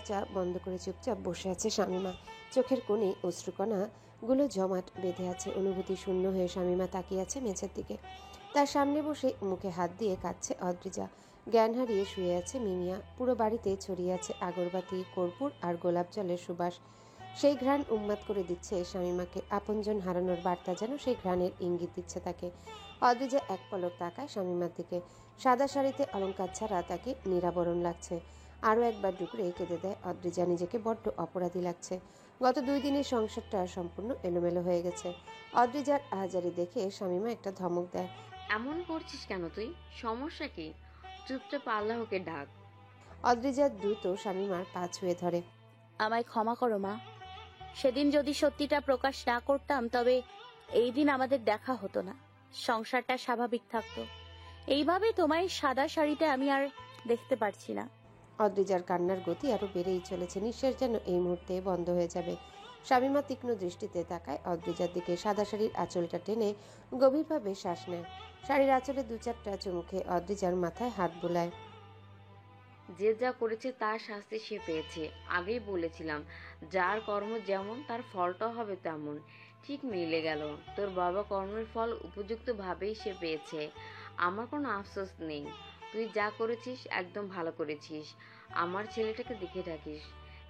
দরজা বন্ধ করে চুপচাপ বসে আছে শামীমা। চোখের কোণে অশ্রুকণাগুলো জমাট বেঁধে আছে। অনুভূতি শূন্য হয়ে শামীমা তাকিয়ে আছে মেঝের দিকে। তার সামনে বসে মুখে হাত দিয়ে কাঁদছে অদ্রিজা। জ্ঞান হারিয়ে শুয়ে আছে মিমিয়া। পুরো বাড়িতে ছড়িয়ে আছে আগরবাতি, কর্পূর আর গোলাপ জলের সুবাস। সেই ঘ্রাণ উন্মাদ করে দিচ্ছে শামীমাকে। আপনজন হারানোর বার্তা যেন সেই ঘ্রাণের ইঙ্গিত দিচ্ছে তাকে। অদ্রিজা এক পলক তাকায় শামীমার দিকে। সাদা শাড়িতে অলংকার ছাড়া তাকে নিরাবরণ লাগছে। আরও একবার ডুকরে কেঁদে দেয় অদ্রিজা। নিজেকে বড্ড অপরাধী লাগছে। গত 2 দিনের সংসারটা সম্পূর্ণ এলোমেলো হয়ে গেছে। অদ্রিজার আহাজারি দেখে শামীমা একটা ধমক দেয়। এমন করছিস কেন তুই? সমস্যা কি? চুপচাপ আল্লাহকে ডাক। অদ্রিজা দ্রুত শামীমার পা ছুঁয়ে ধরে। আমায় ক্ষমা করো মা। সেদিন যদি সত্যিটা প্রকাশ না করতাম তবে এই দিন আমাদের দেখা হতো না, সংসারটা স্বাভাবিক থাকতো। এইভাবে তোমায় সাদা শাড়িতে আমি আর দেখতে পারছি না। অদ্রিজার কান্নার গতি আরো বেড়েই চলেছে। নিঃশ্বাস যেন এই মুহূর্তে বন্ধ হয়ে যাবে। শামীমা তীক্ষ্ণ দৃষ্টিতে তাকায় অদ্রিজার দিকে। সাদা শাড়ির আঁচলটা টেনে গভীরভাবে শ্বাস নেয়। শাড়ির আঁচলে 2-4টা চুমুকে অদ্রিজার মাথায় হাত বুলায়। যে যা করেছে তার শাস্তি সে পেয়েছে। আগেই বলেছিলাম, যার কর্ম যেমন তার ফলটাও হবে তেমন। ঠিক মিলে গেল। তোর বাবা কর্মের ফল উপযুক্তভাবেই সে পেয়েছে। আমার কোনো আফসোস নেই। তুই যা করেছিস একদম ভালো করেছিস। আমার ছেলেটাকে দেখে রাখিস,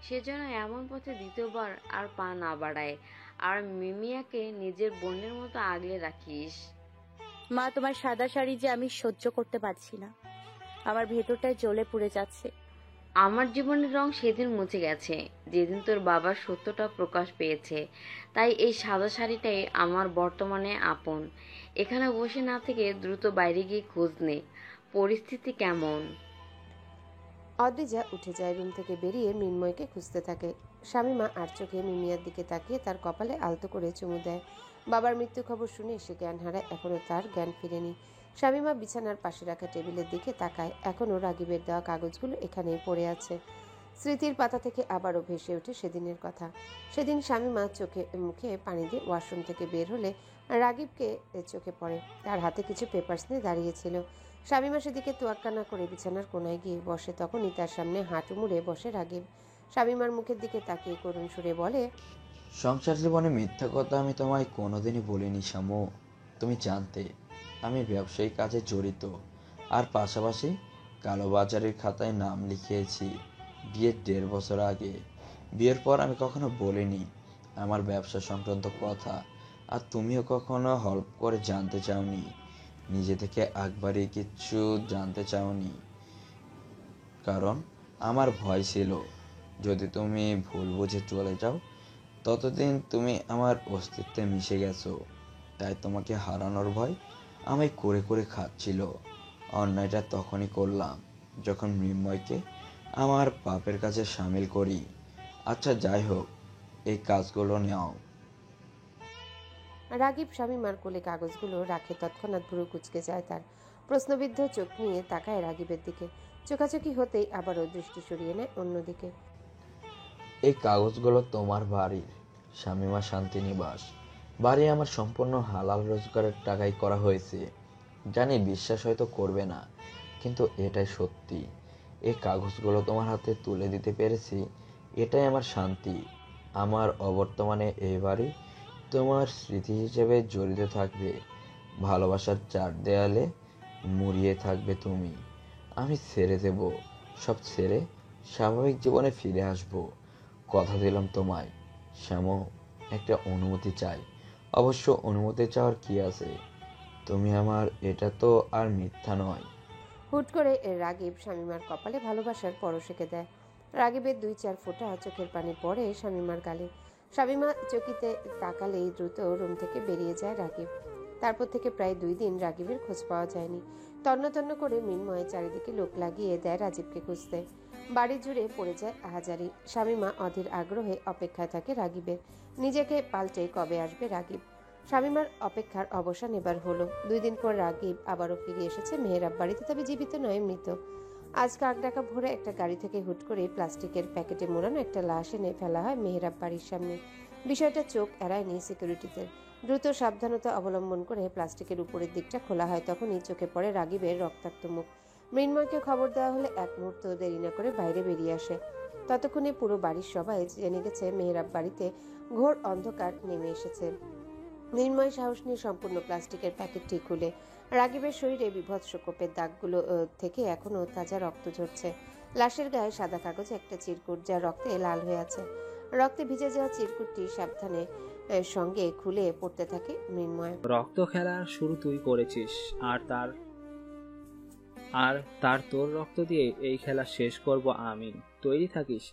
সে যেন এমন পথে দ্বিতীয়বার আর পা না বাড়ায়। আর মিমিয়াকে নিজের বোনের মতো আগলে রাখিস। মা, তোমার সাদা শাড়ি যে আমি সহ্য করতে পারছি না। আমার ভেতরটায় জ্বলে পুড়ে যাচ্ছে। আমার জীবনের রং সেদিন মুছে গেছে, যেদিন তোর বাবার সত্যটা প্রকাশ পেয়েছে। তাই এই সাদা শাড়িটাই আমার বর্তমানে আপন। এখানে বসে না থেকে দ্রুত বাইরে গিয়ে খোঁজ নে পরিস্থিতি কেমন। অদ্রিজা উঠে যায়। রুম থেকে বেরিয়ে মৃন্ময়কে খুঁজতে থাকে। শামীমা আর চোখে মিমিয়ার দিকে তাকিয়ে তার কপালে আলতো করে চুমু দেয়। বাবার মৃত্যু খবর শুনে সে জ্ঞান হারায়। এখনও তার জ্ঞান ফিরেনি। শামীমা বিছানার পাশে রাখা টেবিলের দিকে তাকায়। এখনও রাগিবের দেওয়া কাগজগুলো এখানেই পড়ে আছে। স্মৃতির পাতা থেকে আবারও ভেসে ওঠে সেদিনের কথা। সেদিন শামীমা চোখে মুখে পানি দিয়ে ওয়াশরুম থেকে বের হলে রাগিবকে চোখে পড়ে। তার হাতে কিছু পেপারস নিয়ে দাঁড়িয়েছিল। শামীমা সেদিকে তোয়াক্কা না করে বিছানার কোনায় গিয়ে বসে। তখনই তার সামনে হাঁটু মুড়ে বসে রাগিব। শামীমার মুখের দিকে তাকিয়ে করুণ সুরে বলে, সংসার জীবনে মিথ্যা কথা আমি তোমায় কোনোদিনই বলিনি শামু। তুমি জানতে আমি ব্যবসায়ী কাজে জড়িত, আর পাশাপাশি কালোবাজারের খাতায় নাম লিখিয়েছি বিয়ের 1.5 বছর আগে। বিয়ের পর আমি কখনো বলিনি আমার ব্যবসা সংক্রান্ত কথা, আর তুমিও কখনো হল্প করে জানতে চাওনি। নিজে থেকে একবারই কিচ্ছু জানতে চাওনি, কারণ আমার ভয় ছিল যদি তুমি ভুল বুঝে চলে যাও ততদিন তুমি আমার অস্তিত্বে মিশে গেছো। তাই তোমাকে হারানোর ভয় আমায় করে করে খাচ্ছিল। অন্যায়টা তখনই করলাম যখন মৃন্ময়কে আমার পাপের কাছে সামিল করি। আচ্ছা যাই হোক, এই কাজগুলো নাও। রাগিব শামীমার কোলে কাগজগুলো রাখে। তৎক্ষণাৎ ভুরু কুঁচকে যায় তার। প্রশ্নবিদ্ধ চোখ নিয়ে তাকায় রাগিবের দিকে। চোখাচোখি হতেই আবারও দৃষ্টি সরিয়ে নেয় অন্যদিকে। এই কাগজগুলো তোমার বাড়ির, শামীমা শান্তিনিবাস। বাড়ি আমার সম্পূর্ণ হালাল রোজগারের টাকায় করা হয়েছে। জানি বিশ্বাস হয়তো করবে না, কিন্তু এটাই সত্যি। এই কাগজগুলো তোমার হাতে তুলে দিতে পেরেছি, এটাই আমার শান্তি। আমার অবর্তমানে এই বাড়ি তোমার স্মৃতি হিসেবে জড়িত থাকবে। ভালোবাসার 4 দেয়ালে মুড়িয়ে থাকবে তুমি। আমি ছেড়ে দেব, সব ছেড়ে স্বাভাবিক জীবনে ফিরে আসব। কথা দিলাম তোমায় শ্যামো। একটা অনুমতি চাই। অবশ্য অনুমতি চাওয়ার কি আছে, তুমি আমার, এটা তো আর মিথ্যা নয়। হুট করে রাগিব শামীমার কপালে ভালোবাসার পরশ এঁকে দেয়। রাগিবের 2-4 ফোঁটা চোখের পানি পড়ে শামীমার গালে। শামীমা চকিতে তাকালেই দ্রুত রুম থেকে বেরিয়ে যায় রাগিব। তারপর থেকে প্রায় 2 দিন রাগিবের খোঁজ পাওয়া যায়নি। তন্ন তন্ন করে মৃন্ময় চারিদিকে লোক লাগিয়ে দেয় রাজীবকে খুঁজতে। বাড়ি জুড়ে পড়ে যায় আহাজারি। শামীমা অধীর আগ্রহে অপেক্ষায় থাকে রাগিবের। নিজেকে পাল্টে কবে আসবে রাগিব। শামীমার অপেক্ষার অবসান এবার হলো। 2 দিন পর রাগিব আবারও ফিরে এসেছে মেহেরাব বাড়িতে, তবে জীবিত নয়, মৃত। আজ কাকডাকা ভোরে একটা গাড়ি থেকে হুট করে প্লাস্টিকের প্যাকেটে মোড়ানো একটা লাশ এনে ফেলা হয় মেহেরাব বাড়ির সামনে। বিষয়টা চোখ এড়ায়নি সিকিউরিটিদের। দ্রুত সাবধানতা অবলম্বন করে প্লাস্টিকের উপরের দিকটা খোলা হয়। তখনই চোখে পড়ে রাগিবের রক্তাক্ত মুখ। মৃন্ময়কে খবর দেওয়া হলে 1 মুহূর্ত দেরি না করে বাইরে বেরিয়ে আসে। ততক্ষণে পুরো বাড়ির সবাই জেনে গেছে মেহেরাব বাড়িতে ঘোর অন্ধকার নেমে এসেছে। মৃন্ময় সাহস নিয়ে সম্পূর্ণ প্লাস্টিকের প্যাকেটটি খুলে রাগিবের শরীরে বিভৎস কোপের দাগগুলো থেকে এখনো তাজা রক্ত ঝরছে। লাশের গায়ে সাদা কাগজে একটা চিরকুট, যা রক্তে লাল হয়ে আছে। রক্তে ভিজে যাওয়া চিরকুটটি সাবধানে সঙ্গে খুলে পড়তে থাকে মৃন্ময়। রক্ত খেলা শুরু তুই করেছিস, আর তার তোর রক্ত দিয়ে এই খেলা শেষ করব আমি। তৈরি থাকিস।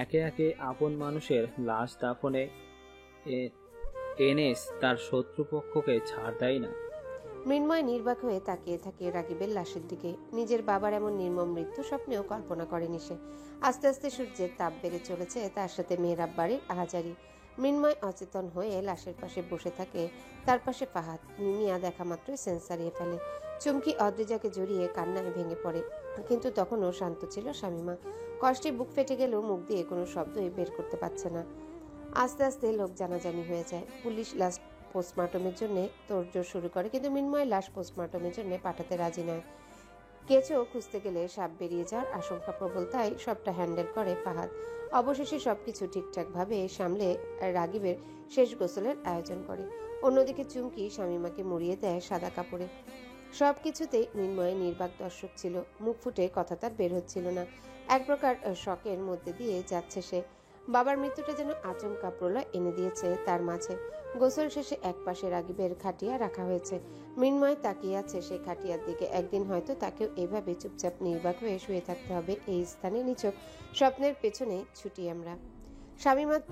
একে একে আপন মানুষের লাশ দাফনে এনএস তার শত্রুপক্ষকে ছাড় দেয় না। মৃন্ময় নির্বাক হয়ে তাকিয়ে থাকে রাগিবের লাশের দিকে। নিজের বাবার এমন নির্মম মৃত্যু স্বপ্নেও কল্পনা করেনি সে। আস্তে আস্তে সূর্যের তাপ বেড়ে চলেছে, তার সাথে মেহেরাব বাড়ির আহাজারি। মৃন্ময় অচেতন হয়ে লাশের পাশে বসে থাকে। তার পাশে ফাহাদ। মিমিয়া দেখা মাত্রই সেন্স হারিয়ে ফেলে। চুমকি অদ্রিজাকে জড়িয়ে কান্নায় ভেঙে পড়ে, কিন্তু তখনও শান্ত ছিল শামীমা। কষ্টে বুক ফেটে গেলেও মুখ দিয়ে কোনো শব্দই বের করতে পারছে না। আস্তে আস্তে লোক জানাজানি হয়ে যায়। পুলিশ লাশ পোস্টমর্টমের জন্য তোড়জোড় শুরু করে, কিন্তু মৃন্ময় লাশ পোস্টমর্টমের জন্য পাঠাতে রাজি নয়। কেঁচো খুঁজতে গেলে সাপ বেরিয়ে যাওয়ার আশঙ্কা প্রবল, তাই সবটা হ্যান্ডেল করে ফাহাদ। অবশেষে সবকিছু ঠিকঠাকভাবে সামলে রাগিবের শেষ গোসলের আয়োজন করে। অন্যদিকে চুমকি শামীমাকে মুড়িয়ে দেয় সাদা কাপড়ে। সবকিছুতেই মৃন্ময় নির্বাক দর্শক ছিল। মুখ ফুটে কথা তার বের হচ্ছিল না। এক প্রকার শকের মধ্যে দিয়ে যাচ্ছে সে। বাবার মৃত্যুটা যেন আচমকা প্রলয় এনে দিয়েছে তার মাঝে। গোসল শেষে একপাশে রাগিবের খাটিয়া রাখা হয়েছে। মৃন্ময় তাকিয়ে আছে সেই খাটিয়ার দিকে। একদিন হয়তো তাকেও এভাবে চুপচাপ নির্বাক হয়ে শুয়ে থাকতে হবে এই স্থানে। নিছক স্বপ্নের পেছনে ছুটি আমরা। শামীমার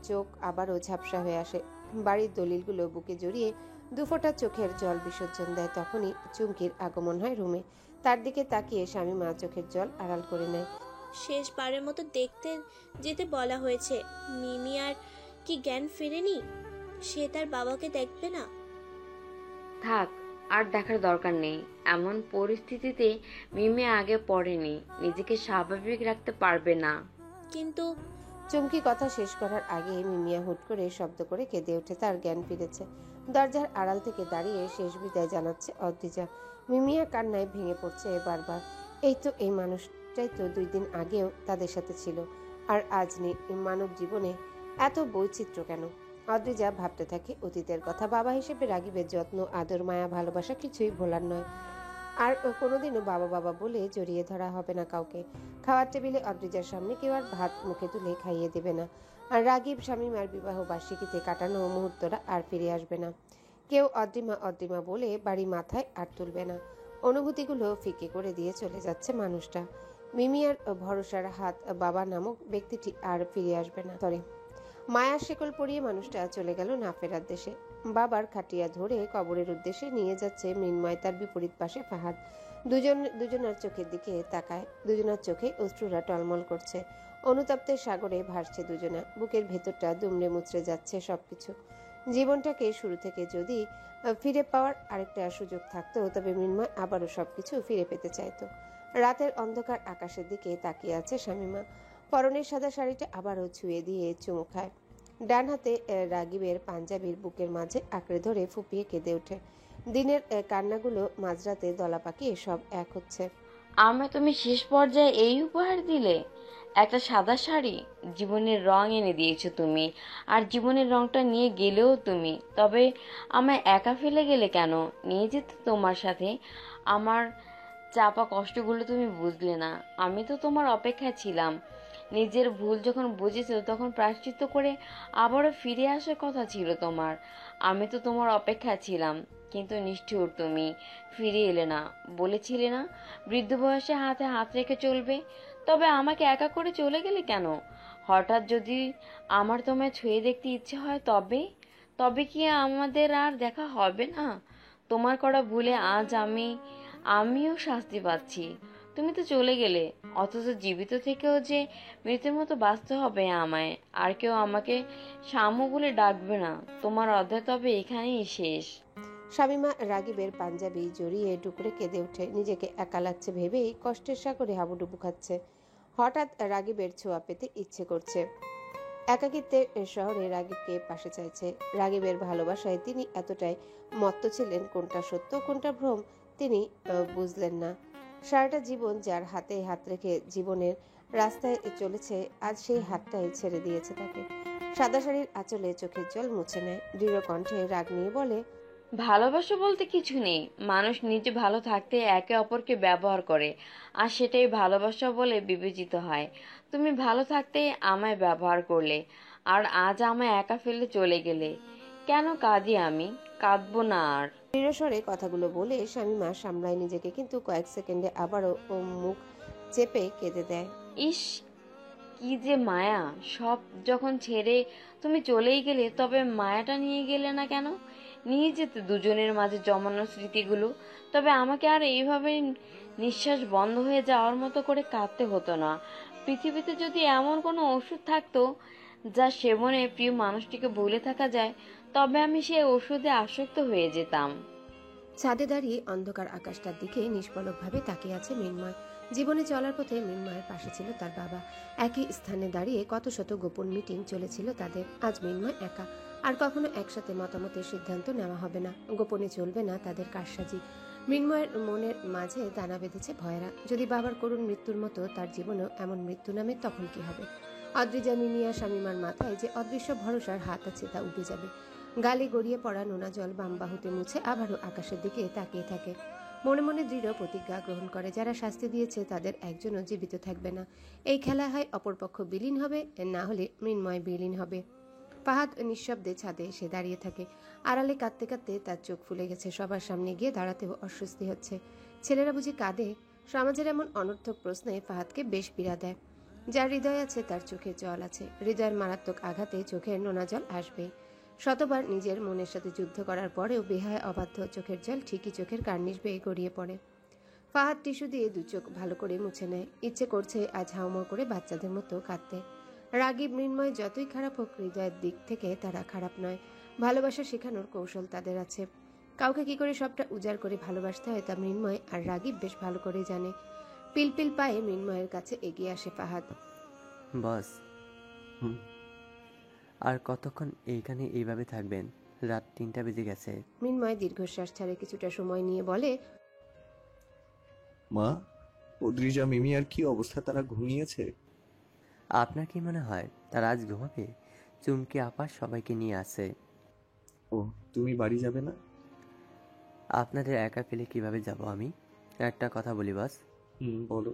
চোখ আবারও ঝাপসা হয়ে আসে। বাড়ির দলিলগুলো বুকে জড়িয়ে দুফোঁটা চোখের জল বিসর্জন দেয়। তখনই চুমকির আগমন হয় রুমে। তার দিকে তাকিয়ে শামীমা চোখের জল আড়াল করে নেয়। শেষবারের মতো দেখতে যেতে বলা হয়েছে। মিমিয়ার কি জ্ঞান ফেরেনি? সে তার বাবাকে দেখবে না? থাক, আর দেখার দরকার নেই। এমন পরিস্থিতিতে মিমি আগে পড়েনি, নিজেকে স্বাভাবিক রাখতে পারবে না। কিন্তু চুমকি কথা শেষ করার আগে মিমিয়া হুট করে শব্দ করে কেঁদে ওঠে। তার জ্ঞান ফিরেছে। দরজার আড়াল থেকে দাঁড়িয়ে শেষ বিদায় জানাচ্ছে অদ্রিজা। মিমিয়া কান্নায় ভেঙে পড়ছে বারবার। এই মানুষটাই তো 2 দিন আগেও তাদের সাথে ছিল, আর আজ নেই। মানব জীবনে এত বৈচিত্র্য কেন? অদ্রিজা ভাবতে থাকে অতীতের কথা। বাবা হিসেবে রাগিবের যত্ন, আদর, মায়া, ভালোবাসা কিছুই ভোলার নয়। আর কোনোদিনও বাবা বাবা বলে জড়িয়ে ধরা হবে না কাউকে। খাওয়ার টেবিলে অদ্রিজার সামনে কেউ আর ভাত মুখে তুলে খাইয়ে দেবে না। আর রাগিব শামীমার বিবাহ বার্ষিকীতে কাটানো মুহূর্তটা আর ফিরে আসবে না। কেউ অদ্রিমা অদ্রিমা বলে বাড়ি মাথায় আর তুলবে না। অনুভূতিগুলো ফিকে করে দিয়ে চলে যাচ্ছে মানুষটা। মিমিয়ার ভরসার হাত বাবা নামক ব্যক্তিটি আর ফিরে আসবে না। মায়ার শেকল পরিয়ে মানুষটা চলে গেল না ফেরার দেশে। বাবার খাটিয়া ধরে কবরের উদ্দেশ্যে নিয়ে যাচ্ছে মৃন্ময়। তার বিপরীত পাশে ফাহাদ। দুজনার চোখের দিকে তাকায়। দুজনার চোখে অশ্রুরা টলমল করছে। অনুতপ্তের সাগরে ভাসছে দুজনা। বুকের ভেতরটা দুমড়ে মুচড়ে যাচ্ছে সবকিছু। জীবনটাকে শুরু থেকে যদি ফিরে পাওয়ার আরেকটা সুযোগ থাকতো, তবে মৃন্ময় আবারও সবকিছু ফিরে পেতে চাইতো। রাতের অন্ধকার আকাশের দিকে তাকিয়ে আছে শামীমা। পরনের সাদা শাড়িটা আবারও ছুঁয়ে দিয়ে চুমু খায়। ডান হাতে রাগিবের পাঞ্জাবির বুকের মাঝে আঁকড়ে ধরে ফুপিয়ে কেঁদে ওঠে। দিনের কান্নাগুলো মাঝরাতে দলা পাকিয়ে সব এক হচ্ছে। আমায় তুমি শেষ পর্যায়ে এই উপহার দিলে, একটা সাদা শাড়ি। জীবনের রং এনে দিয়েছো তুমি, আর জীবনের রংটা নিয়ে গেলেও তুমি। তবে আমায় একা ফেলে গেলে কেন? নিয়ে যেতে তোমার সাথে। আমার চাপা কষ্টগুলো তুমি বুঝলে না। আমি তো তোমার অপেক্ষায় ছিলাম। নিজের ভুল যখন বুঝেছো, তখন প্রায়শ্চিত্ত করে আবারও ফিরে আসার কথা ছিল তোমার। আমি তো তোমার অপেক্ষায় ছিলাম, কিন্তু নিষ্ঠুর তুমি, ফিরে এলে না। বলেছিলে না বৃদ্ধ বয়সে হাতে হাত রেখে চলবে? তবে আমাকে একা করে চলে গেলে কেন? হঠাৎ যদি আমার তোমায় ছুঁয়ে দেখতে ইচ্ছে হয়, তবে কি আমাদের আর দেখা হবে না? তোমার করা ভুলে আজ আমিও শাস্তি পাচ্ছি। তুমি তো চলে গেলে, অথচ জীবিত থেকেও যে মৃতের মতো বাঁচতে হবে আমায়। আর কেউ আমাকে শামু বলে ডাকবে না। তোমার অধ্যায় তবে এখানেই শেষ। শামীমা রাগিবের পাঞ্জাবি জড়িয়ে ডুকরে কেঁদে ওঠে। নিজেকে একা লাগছে ভেবেই কষ্টের সাগরে হাবুডুবু খাচ্ছে। হঠাৎ রাগিবের ছোঁয়া পেতে ইচ্ছে করছে। একাকিত্বের শহরে রাগিবকে পাশে চাইছে। রাগিবের ভালোবাসায় তিনি এতটাই মত্ত ছিলেন, কোনটা সত্য কোনটা ভ্রম তিনি বুঝলেন না। সারাটা জীবন যার হাতে হাত রেখে জীবনের রাস্তায় চলেছে, আজ সেই হাতটাই ছেড়ে দিয়েছে তাকে। সাদা শাড়ির আঁচলে চোখের জল মুছে নেয়, দৃঢ় কণ্ঠে রাগ নিয়ে বলে, ভালোবাসা বলতে কিছু নেই। মানুষ নিজে ভালো থাকতে একে অপরকে ব্যবহার করে, আর সেটাই ভালোবাসা বলে বিবেচিত হয়। তুমি ভালো থাকতে আমায় ব্যবহার করলে, আর আজ আমায় একা ফেলে চলে গেলে। কেন কাঁদি আমি? কাঁদবো না আর। দৃঢ় স্বরে কথাগুলো বলে শামীমা সামলায় নিজেকে, কিন্তু কয়েক সেকেন্ডে আবারও ও মুখ চেপে কেঁদে দেয়। ইস, কি যে মায়া! সব যখন ছেড়ে তুমি চলেই গেলে, তবে মায়াটা নিয়ে গেলে না কেন? নিয়ে যেতে দুজনের মাঝে জমানো স্মৃতিগুলো, তবে আমাকে আর এইভাবে নিঃশ্বাস বন্ধ হয়ে যাওয়ার মতো করে কাঁদতে হতো না। পৃথিবীতে যদি এমন কোনো ওষুধ থাকতো যা সেবনে প্রিয় মানুষটিকে ভুলে থাকা যায়, তবে আমি সেই ওষুধে আসক্ত হয়ে যেতাম। ছাদে দাঁড়িয়ে অন্ধকার আকাশটার দিকে নিষ্পলকভাবে তাকিয়ে আছে মৃন্ময়। জীবনে চলার পথে মৃন্ময়ের পাশে ছিল তার বাবা। একই স্থানে দাঁড়িয়ে কত শত গোপন মিটিং চলেছিল তাদের। আজ মৃন্ময় একা, আর কখনো একসাথে মতামতের সিদ্ধান্ত নেওয়া হবে না। গোপনে চলবে না তাদের কারসাজি। মৃন্ময়ের মনের মাঝে দানা বেঁধেছে ভয়েরা। যদি বাবার করুণ মৃত্যুর মতো তার জীবনেও এমন মৃত্যু নামে, তখন কি হবে? অদ্রিজা, মিমিয়া, শামীমার মাথায় যে অদৃশ্য ভরসার হাত আছে তা উঠে যাবে। গালে গড়িয়ে পড়া নোনা জল বাম বাহুতে মুছে আবারও আকাশের দিকে তাকিয়ে থাকে। মনে মনে দৃঢ় প্রতিজ্ঞা গ্রহণ করে, যারা শাস্তি দিয়েছে তাদের একজনও জীবিত থাকবে না। এই খেলা হয় অপরপক্ষ বিলীন হবে, না হলে মৃন্ময় বিলীন হবে। ফাহাদ নিঃশব্দে ছাদে এসে দাঁড়িয়ে থাকে। আড়ালে কাঁদতে কাঁদতে তার চোখ ফুলে গেছে। সবার সামনে গিয়ে দাঁড়াতেও অস্বস্তি হচ্ছে। ছেলেরা বুঝি কাঁদে? সমাজের এমন অনর্থক প্রশ্নে ফাহাদকে বেশ পীড়া দেয়। যার হৃদয় আছে তার চোখে জল আছে। হৃদয়ের মারাত্মক আঘাতে চোখের নোনা জল আসবেই। শতবার নিজের মনের সাথে যুদ্ধ করার পরেও বেহায় অবাধ্য চোখের জল ঠিকই চোখের কার্নিশ বেয়ে গড়িয়ে পড়ে। ফাহাদ টিস্যু দিয়ে দু চোখ ভালো করে মুছে নেয়। ইচ্ছে করছে আজ হাউমাউ করে বাচ্চাদের মতো কাঁদতে। রাগী মৃন্ময় যতই খারাপ হোক, হৃদয়ের দিক থেকে তারা খারাপ নয়। ভালোবাসা শেখানোর কৌশল তাদের আছে। কাউকে কি করে সবটা উজাড় করে ভালোবাসতে হয় তা মৃন্ময় আর রাগীব বেশ ভালো করে জানে। পিলপিল পায়ে মৃন্ময়ের কাছে এগিয়ে আসে ফাহাদ। বস, আর কতক্ষণ এইখানে এইভাবে থাকবেন? রাত 3টা বেজে গেছে। মৃন্ময় দীর্ঘশ্বাস ছাড়ে, কিছুটা সময় নিয়ে বলে, মা, অদ্রিজা, মিমি আর কি অবস্থা? তারা ঘুমিয়েছে? আপনার কি মনে হয় তারা আজ ঘুমাবে? চুমকি আপা সবাইকে নিয়ে আসে। ও, তুমি বাড়ি যাবে না? আপনাদের একা ফেলে কিভাবে যাব আমি? একটা কথা বলি বস। বলো।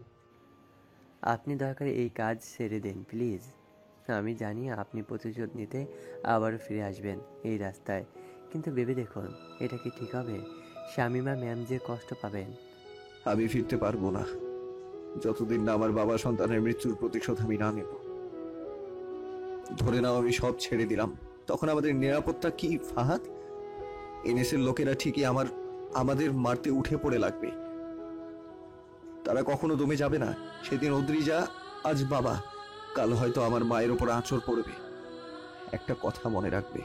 আপনি দয়া করে এই কাজ ছেড়ে দেন প্লিজ। আমি জানি আপনি প্রতিশোধ নিতে আবারও ফিরে আসবেন এই রাস্তায়, কিন্তু ভেবে দেখুন এটা কি ঠিক হবে? শামীমা ম্যাম যে কষ্ট পাবেন। আমি ফিরতে পারবো না যতদিন না আমার বাবা সন্তানের মৃত্যুর প্রতিশোধ আমি না নেব। ধরে নাও আমি সব ছেড়ে দিলাম, তখন আমাদের নিরাপত্তা কি ফাহাদ? এনএসের লোকেরা ঠিকই আমাদের মারতে উঠে পড়ে লাগবে। তারা কখনো দমে যাবে না। সেদিন অদ্রিজা, আজ বাবা, কাল হয়তো আমার মায়ের ওপর আঁচড় পড়বে। একটা কথা মনে রাখবে,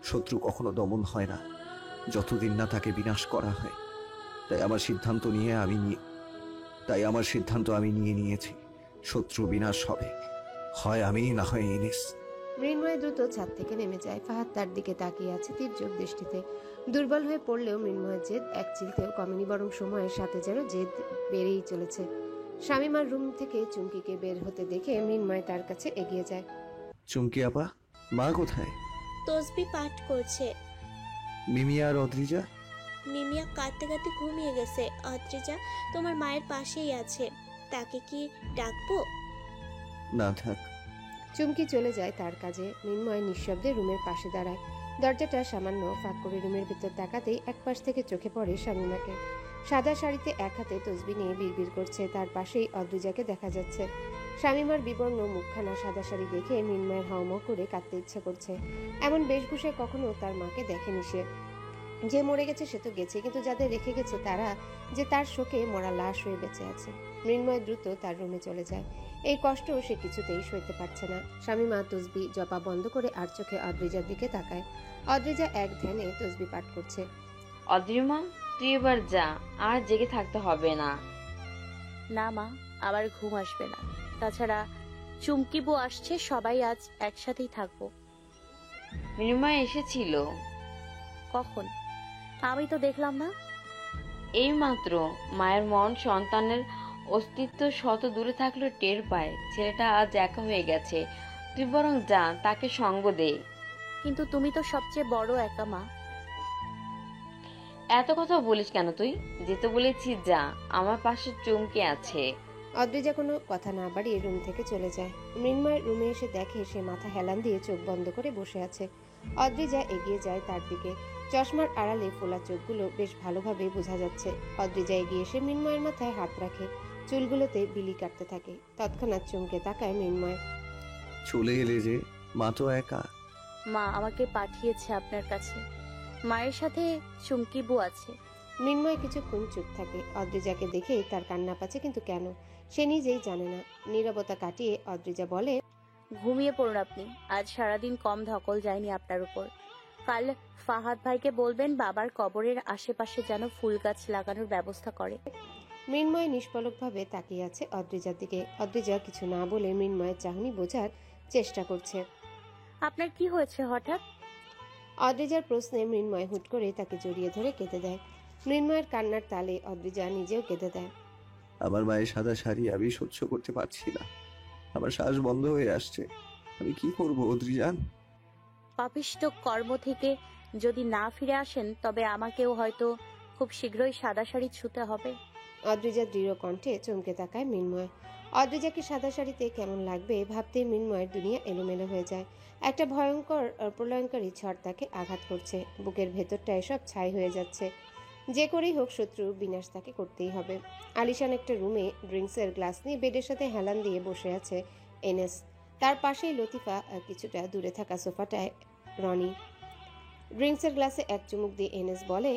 শত্রু কখনো দমন হয় না যতদিন না তাকে বিনাশ করা হয়। তাই আমার সিদ্ধান্ত আমি নিয়ে নিয়েছি। শত্রু বিনাশ হবে, হয় আমি, না হয় এনএস। মৃন্ময় দ্রুত ছাদ থেকে নেমে যায়। ফাহাদ তার দিকে তাকিয়ে আছে তীর্যক দৃষ্টিতে। দুর্বল হয়ে পড়লেও মৃন্ময়ের জেদ এক চিলতেও কমেনি, বরং সময়ের সাথে যেন জেদ বেড়েই চলেছে। শামীমার রুম থেকে চুমকিকে বের হতে দেখে মৃন্ময় তার কাছে এগিয়ে যায়। চুমকি আপা, মা কোথায়? তসবি পাঠ করছে। মিমি আর অদ্রিজা? মিমিয়া কাঁদতে কাঁদতে ঘুমিয়ে গেছে। অদ্রিজা তোমার মায়ের পাশেই আছে, তাকে কি ডাকবো? না থাক। চুমকি চলে যায় তার কাজে। মৃন্ময় নিঃশব্দে রুমের পাশে দাঁড়ায়। দরজাটা সামান্য ফাঁক করে রুমের ভিতর তাকাতেই একপাশ থেকে চোখে পড়ে শামীমাকে। সাদা শাড়িতে এক হাতে তসবি নিয়ে বিড়বিড় করছে। তার পাশেই অদ্রিজাকে দেখা যাচ্ছে। শামীমার বিবর্ণ মুখখানা সাদা শাড়ি দেখে মৃন্ময়ের হাউমাউ করে কাঁদতে ইচ্ছা করছে। এমন বেশভূষায় কখনো তার মাকে দেখেনি সে। যে মরে গেছে সে তো গেছে, কিন্তু যাদের রেখে গেছে তারা যে তার শোকে মরা লাশ হয়ে বেঁচে আছে। মৃন্ময় দ্রুত তার রুমে চলে যায়। এই কষ্ট সে কিছুতেই সইতে পারছে না। শামীমা তসবি জপা বন্ধ করে আর চোখে অদ্রিজার দিকে তাকায়। অদ্রিজা এক ধ্যানে তসবি পাঠ করছে। অদ্রিমা, তুই এবার যা, আর জেগে থাকতে হবে না। না মা, আবার ঘুম আসবে না। তাছাড়া চুমকিবু আসছে, সবাই আজ একসাথেই থাকবো। মৃন্ময় এসেছিল। কখন? আমি তো দেখলাম না। এই মাত্র। মায়ের মন সন্তানের অস্তিত্ব শত দূরে থাকলেও টের পায় ছেলেটা আজ একা হয়ে গেছে। তুই বরং যা, তাকে সঙ্গ দে। কিন্তু তুমি তো সবচেয়ে বড় একা মা। এত কথা বলিস কেন তুই? যেতে বলেছি যা, আমার পাশে চমকে আছে। অদ্রিজা কোনো কথা না বাড়িয়ে রুম থেকে চলে যায়। মৃন্ময় রুমে এসে দেখে সে মাথা হেলান দিয়ে চোখ বন্ধ করে বসে আছে। অদ্রিজা এগিয়ে যায় তার দিকে। চশমার আড়ালে ফোলা চোখগুলো বেশ ভালোভাবে বোঝা যাচ্ছে। অদ্রিজা এগিয়ে এসে মৃন্ময়ের মাথায় হাত রাখে, চুলগুলোতে বিলি কাটতে থাকে। তৎক্ষণাৎ চমকে তাকায় মৃন্ময়। চলে এলে যে, মা তো একা। মা আমাকে পাঠিয়েছে আপনার কাছে। মায়ের সাথে চুমকিবু আছে। মৃন্ময় কিছুক্ষণ চুপ থাকে। অদ্রিজাকে দেখেই তার কান্না পাচ্ছে, কিন্তু কেন সে নিজেই জানে না। নীরবতা কাটিয়ে অদ্রিজা বলে, ঘুমিয়ে পড়ুন আপনি। আজ সারাদিন কম ধকল যায়নি আপনার উপর। কাল ফাহাদ ভাইকে বলবেন বাবার কবরের আশেপাশে যেন ফুল গাছ লাগানোর ব্যবস্থা করে। মৃন্ময় নিষ্পলকভাবে তাকিয়ে আছে অদ্রিজার দিকে। অদ্রিজা কিছু না বলে মৃন্ময়ের চাহনি বোঝার চেষ্টা করছে। আপনার কি হয়েছে হঠাৎ? অদ্রিজার প্রশ্নে মৃন্ময় হুট করে তাকে জড়িয়ে ধরে কেঁদে দেয়। মৃন্ময়ের কান্নার তালে অদ্রিজা নিজেও কেঁদে দেয়। আমার মায়ের সাদা শাড়ি আমি সহ্য করতে পারছি না। আমার শ্বাস বন্ধ হয়ে আসছে। আমি কি করবো অদ্রিজান? পাপিষ্ট কর্ম থেকে যদি না ফিরে আসেন তবে আমাকেও হয়তো খুব শীঘ্রই সাদা শাড়ি ছুতে হবে। অদ্রিজার দৃঢ় কণ্ঠে চমকে তাকায় মৃন্ময়। অদ্রিজাকে সাদা শাড়িতে কেমন লাগবে ভাবতে মৃন্ময়ের দুনিয়া এলোমেলো হয়ে যায়। একটা ভয়ঙ্কর প্রলয়ঙ্করী ঝড় তাকে আঘাত করছে। বুকের ভেতরটা এসব ছাই হয়ে যাচ্ছে। যে করেই হোক শত্রুর বিনাশ তাকে করতেই হবে। আলিশান একটা রুমে ড্রিঙ্কসের গ্লাস নিয়ে বেডের সাথে হেলান দিয়ে বসে আছে এনএস। তার পাশেই লতিফা, কিছুটা দূরে থাকা সোফাটায় রনি। ড্রিঙ্কসের গ্লাসে এক চুমুক দিয়ে এনএস বলে,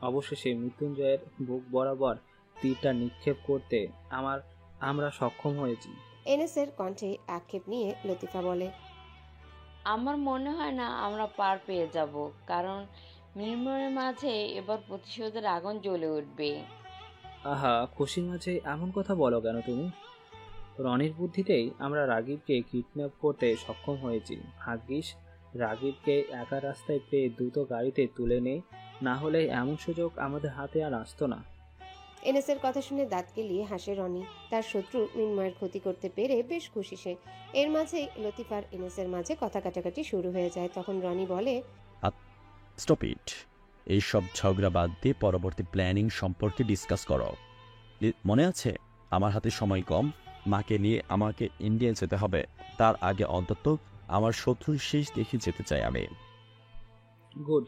অবশেষে মৃত্যুঞ্জয়ের বুক বরাবর তীরটা নিক্ষেপ করতে আমরা সক্ষম হয়েছি। এনএসের কণ্ঠে আক্ষেপ নিয়ে লতিফা বলে, আমার মনে হয় না আমরা পার পেয়ে যাব, কারণ মৃন্ময়ের মাঝে এবার প্রতিশোধের আগুন জ্বলে উঠবে। আহা, খুশির মাঝে এমন কথা বলো কেন তুমি? রনির বুদ্ধিতেই আমরা রাগীবকে কিডন্যাপ করতে সক্ষম হয়েছি। ভাগ্যিস রাগীবকে একা রাস্তায় পেয়ে দ্রুত গাড়িতে তুলে নেই, না হলে এমন সুযোগ আমাদের হাতে আর আসতো না। এনএসের কথা শুনে দাঁত কেলিয়ে হাসে রনি। তার শত্রু মৃন্ময়ের ক্ষতি করতে পেরে বেশ খুশি সে। এর মাঝেই লতিফার এনএসের মাঝে কথা কাটাকাটি শুরু হয়ে যায়। তখন রনি বলে, স্টপ ইট। এইসব ঝগড়া বাদ দিয়ে পরবর্তী প্ল্যানিং সম্পর্কে ডিসকাস করো। মনে আছে আমার হাতে সময় কম, মাকে নিয়ে আমাকে ইন্ডিয়া যেতে হবে। তার আগে অন্তত আমার শত্রুর শেষ দেখে যেতে চাই আমি। গুড,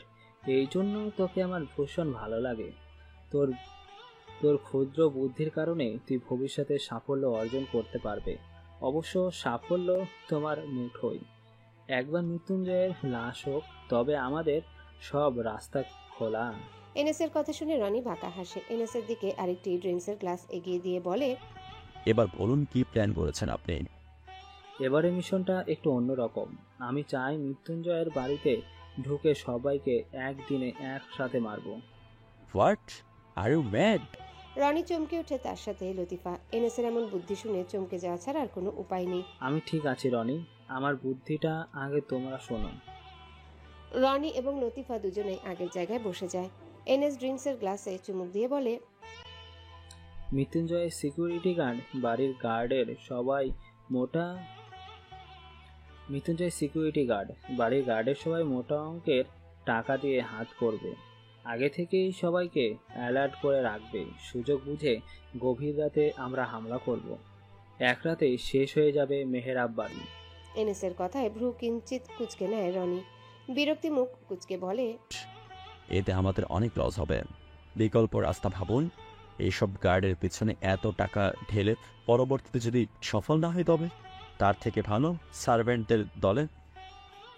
এই জন্য তোকে আমার ভীষণ ভালো লাগে। তোর তোর ক্ষুদ্র বুদ্ধির কারণে তুই ভবিষ্যতে সাফল্য অর্জন করতে পারবে। অবশ্য সাফল্য তোমার মুঠোই। একবার মৃত্যুঞ্জয়ের লাশ হোক, তবে আমাদের সব রাস্তা খোলা। এনএসের কথা শুনে রনি বাঁকা হাসে। এনএসের দিকে আরেকটি ড্রিঙ্কসের গ্লাস এগিয়ে দিয়ে বলে, এবার বলুন কি প্ল্যান করেছেন আপনি? এবারে মিশনটা একটু অন্যরকম। আমি চাই মৃত্যুঞ্জয়ের বাড়িতে ঢুকে সবাইকে একদিনে একসাথে মারবো। What are you mad? Roni চমকে ওঠে, তার সাথে লতিফা। এনএসের এমন বুদ্ধি শুনে চমকে যাওয়া ছাড়া আর কোনো উপায় নেই। আমি ঠিক আছি রনি, আমার বুদ্ধিটা আগে তোমরা শোনো। রনি এবং লতিফা দুজনেই আগের জায়গায় বসে যায়। এনএস ড্রিঙ্কসের গ্লাসে চুমুক দিয়ে বলে, মৃত্যুঞ্জয়ের সিকিউরিটি গার্ড বাড়ির গার্ডের সবাই মোটা অঙ্কের টাকা দিয়ে হাত করবে। আগে থেকেই সবাইকে অ্যালার্ট করে রাখবে। সুযোগ বুঝে গভীর রাতে আমরা হামলা করব। এক রাতেই শেষ হয়ে যাবে মেহেরাব বাড়ি। এনএসের কথায় ভ্রু কিঞ্চিত কুচকে নেয় রনি। বিরক্তি মুখ কুচকে বলে, এতে আমাদের অনেক লস হবে। বিকল্প রাস্তা ভাবুন। এইসব গার্ডের পিছনে এত টাকা ঢেলে পরবর্তীতে যদি সফল না হয়, তবে তার থেকে ভালো সার্ভেন্টদের দলে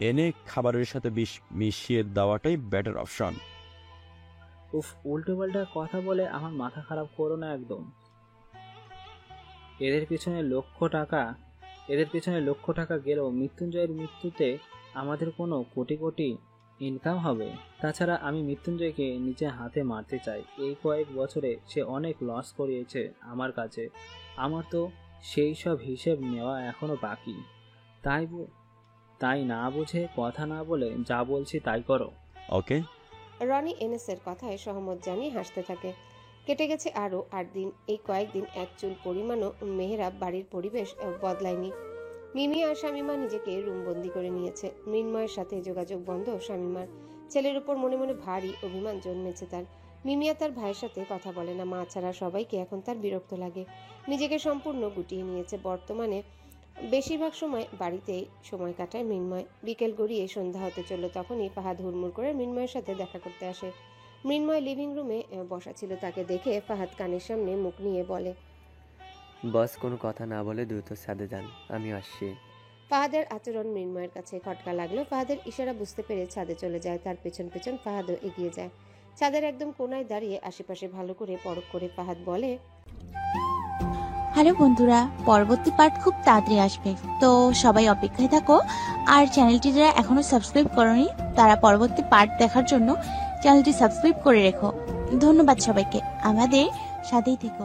এনে খাবারের সাথে বিষ মিশিয়ে দেওয়াটাই বেটার অপশন। উফ, উল্টোপাল্টা কথা বলে আমার মাথা খারাপ করো না একদম। এদের পিছনে লক্ষ টাকা গেলেও মৃত্যুঞ্জয়ের মৃত্যুতে আমাদের কোনো কোটি কোটি ইনকাম হবে। তাছাড়া আমি মৃত্যুঞ্জয়কে নিজে হাতে মারতে চাই। এই কয়েক বছরে সে অনেক লস করিয়েছে আমার কাছে। আমার তো সেই সব হিসেব নেওয়া এখনো বাকি। তাই না বুঝে কথা না বলে যা বলছি তাই করো। ওকে। রনি এনএসের কথায় সহমত জানিয়ে হাসতে থাকে। কেটে গেছে আরও 8 দিন। এই কয়েকদিন এক চুল পরিমাণও মেহেরাব বাড়ির পরিবেশ বদলায়নি। মিমি আর শামিমা নিজেকে রুমবন্দি করে নিয়েছে। মৃন্ময়ের সাথে যোগাযোগ বন্ধ শামিমার। ছেলের উপর মনে মনে ভারী অভিমান জন্মেছে তার। মিমিয়া তার ভাইয়ের সাথে কথা বলে না, মা ছাড়া সবাইকে এখন তার বিরক্ত লাগে। নিজেকে সম্পূর্ণ গুটিয়ে নিয়েছে। বর্তমানে বেশিরভাগ সময় বাড়িতেই সময় কাটায় মৃন্ময়। বিকেল গড়িয়ে সন্ধ্যা হতে চলল, তখনই ফাহাদ হুড়মুড় করে মৃন্ময়ের সাথে দেখা করতে আসে। মৃন্ময় লিভিং রুমে বসা ছিল, তাকে দেখে ফাহাদ কানের সামনে মুখ নিয়ে বলে, বস কোনো কথা না বলে দ্রুত ছাদে যান, আমি আসছি। ফাহাদের আচরণ মৃন্ময়ের কাছে খটকা লাগলো। ফাহাদের ইশারা বুঝতে পেরে ছাদে চলে যায়। তার পেছন পেছন ফাহাদও এগিয়ে যায়। ছাদের একদম কোনায় দাঁড়িয়ে আশেপাশে ভালো করে পরখ করে ফাহাদ বলে, হ্যালো বন্ধুরা, পরবর্তী পার্ট খুব তাড়াতাড়ি আসবে, তো সবাই অপেক্ষায় থাকো। আর চ্যানেলটি যারা এখনো সাবস্ক্রাইব করনি তারা পরবর্তী পার্ট দেখার জন্য চ্যানেলটি সাবস্ক্রাইব করে রেখো। ধন্যবাদ সবাইকে, আমাদের সাথেই থেকো।